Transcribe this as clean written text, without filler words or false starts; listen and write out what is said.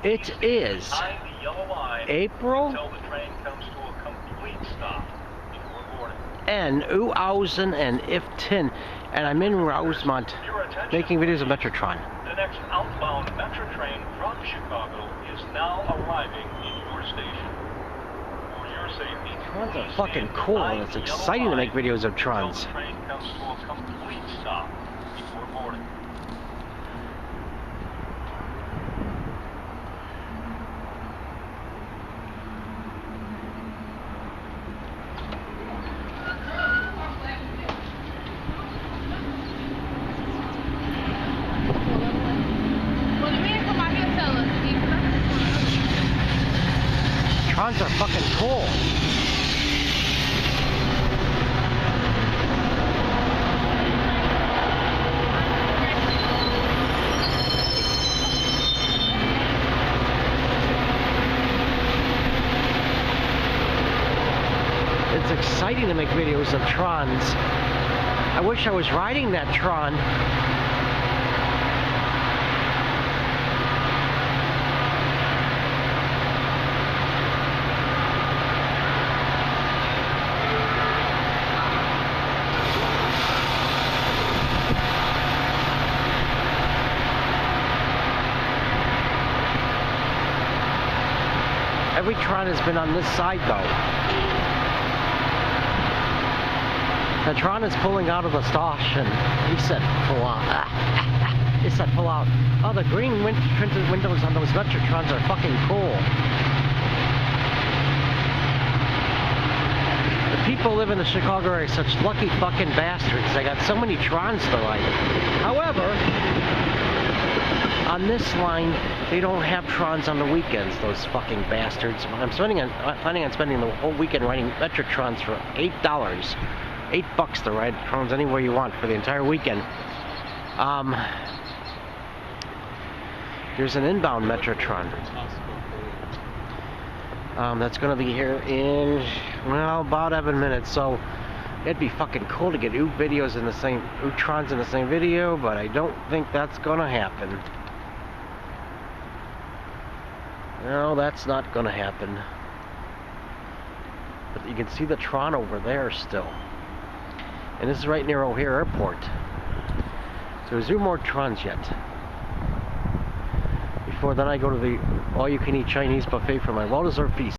It is April and 2015, and I'm in Rosemont making videos of METRA Train. The next outbound METRA train from Chicago is now arriving in your station. For your safety, Trons are fucking cool, and it's exciting to make videos of Trons. the train comes to a complete stop before boarding. Trons are fucking cool. It's exciting to make videos of Trons. I wish I was riding that Tron. Every Tron has been on this side though. The Tron is pulling out of the station. He said pull out. He said pull out. Oh, the green printed windows on those METRA Trons are fucking cool. The people live in the Chicago area are such lucky fucking bastards. They got so many Trons to ride. However, on this line, they don't have Trons on the weekends, those fucking bastards. I'm planning on spending the whole weekend riding METRA Trons for $8. $8 to ride Trons anywhere you want for the entire weekend. There's an inbound METRA Tron. That's gonna be here in, well, about 7 minutes. So it'd be fucking cool to get videos in the same, Trons in the same video, but I don't think that's gonna happen. No, that's not gonna happen. But you can see the Tron over there still. And this is right near O'Hare Airport. So there's no more Trons yet. Before then I go to the all-you-can-eat Chinese buffet for my well-deserved feast.